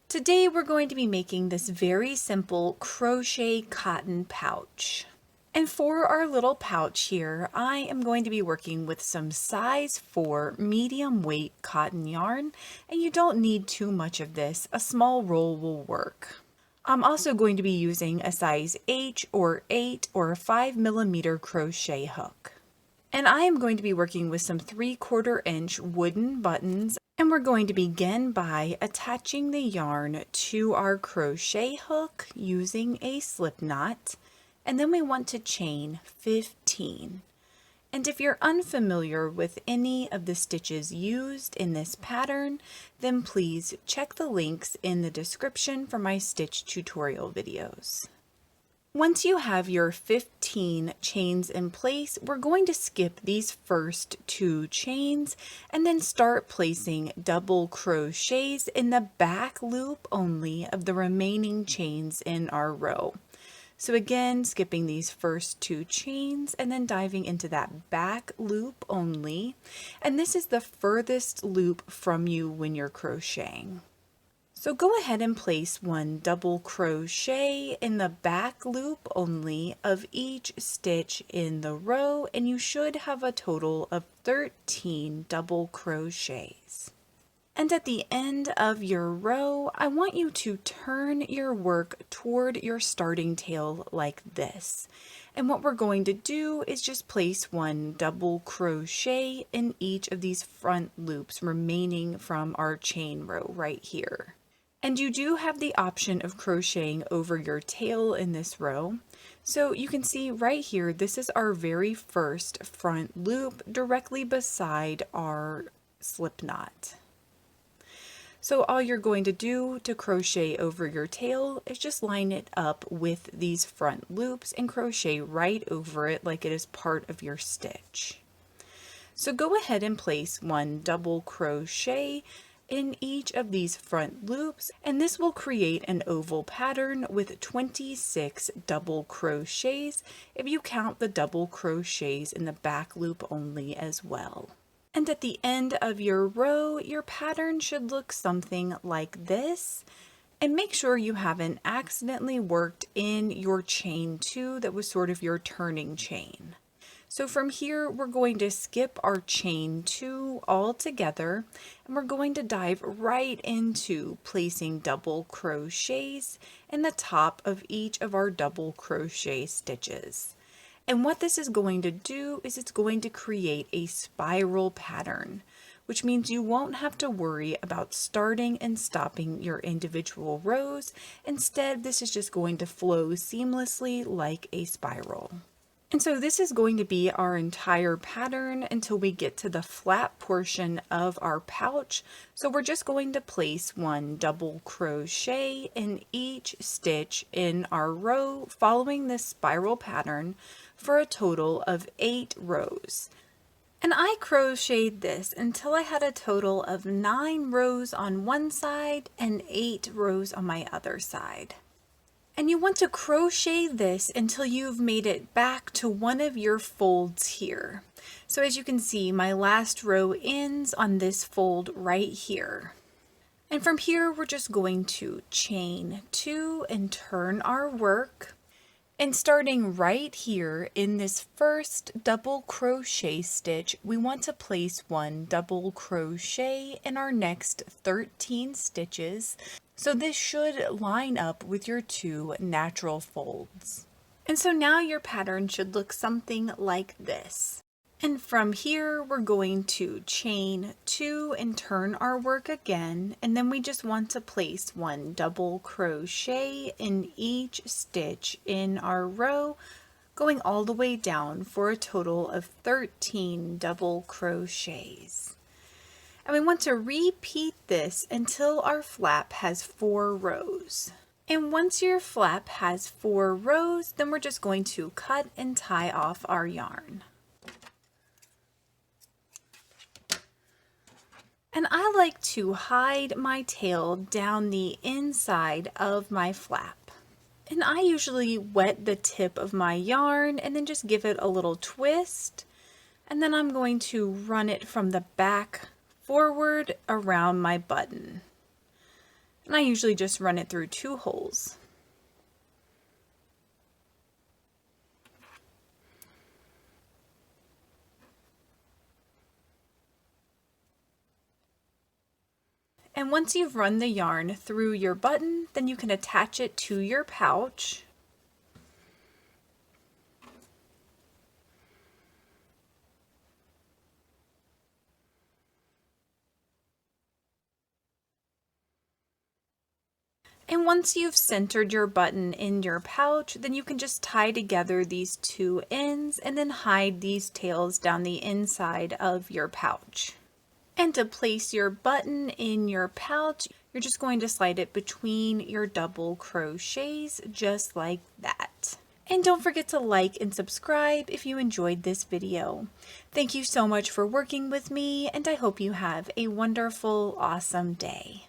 Today we're going to be making this very simple crochet cotton pouch. And for our little pouch here, I am going to be working with some size 4 medium weight cotton yarn, and you don't need too much of this. A small roll will work. I'm also going to be using a size H or 8 or a 5mm crochet hook. And I am going to be working with some 3/4 inch wooden buttons, and we're going to begin by attaching the yarn to our crochet hook using a slip knot, and then we want to chain 15. And if you're unfamiliar with any of the stitches used in this pattern, then please check the links in the description for my stitch tutorial videos. Once you have your 15 chains in place, we're going to skip these first 2 chains and then start placing double crochets in the back loop only of the remaining chains in our row. So again, skipping these first 2 chains and then diving into that back loop only. And this is the furthest loop from you when you're crocheting. So go ahead and place 1 double crochet in the back loop only of each stitch in the row, and you should have a total of 13 double crochets. And at the end of your row, I want you to turn your work toward your starting tail like this. And what we're going to do is just place 1 double crochet in each of these front loops remaining from our chain row right here. And you do have the option of crocheting over your tail in this row. So you can see right here, this is our very first front loop directly beside our slip knot. So all you're going to do to crochet over your tail is just line it up with these front loops and crochet right over it like it is part of your stitch. So go ahead and place 1 double crochet in each of these front loops, and this will create an oval pattern with 26 double crochets if you count the double crochets in the back loop only as well. And at the end of your row, your pattern should look something like this. And make sure you haven't accidentally worked in your chain 2 that was sort of your turning chain. So from here, we're going to skip our chain 2 altogether, and we're going to dive right into placing double crochets in the top of each of our double crochet stitches. And what this is going to do is it's going to create a spiral pattern, which means you won't have to worry about starting and stopping your individual rows. Instead, this is just going to flow seamlessly like a spiral. And so this is going to be our entire pattern until we get to the flat portion of our pouch. So we're just going to place 1 double crochet in each stitch in our row following this spiral pattern for a total of 8 rows. And I crocheted this until I had a total of 9 rows on one side and 8 rows on my other side. And you want to crochet this until you've made it back to one of your folds here. So as you can see, my last row ends on this fold right here. And from here, we're just going to chain 2 and turn our work. And starting right here in this first double crochet stitch, we want to place 1 double crochet in our next 13 stitches. So this should line up with your 2 natural folds. And so now your pattern should look something like this. And from here, we're going to chain 2 and turn our work again. And then we just want to place 1 double crochet in each stitch in our row, going all the way down for a total of 13 double crochets. And we want to repeat this until our flap has 4 rows. And once your flap has 4 rows, then we're just going to cut and tie off our yarn. And I like to hide my tail down the inside of my flap. And I usually wet the tip of my yarn and then just give it a little twist. And then I'm going to run it from the back forward around my button. And I usually just run it through 2 holes. And once you've run the yarn through your button, then you can attach it to your pouch. And once you've centered your button in your pouch, then you can just tie together these 2 ends and then hide these tails down the inside of your pouch. And to place your button in your pouch, you're just going to slide it between your double crochets just like that. And don't forget to like and subscribe if you enjoyed this video. Thank you so much for working with me, and I hope you have a wonderful, awesome day.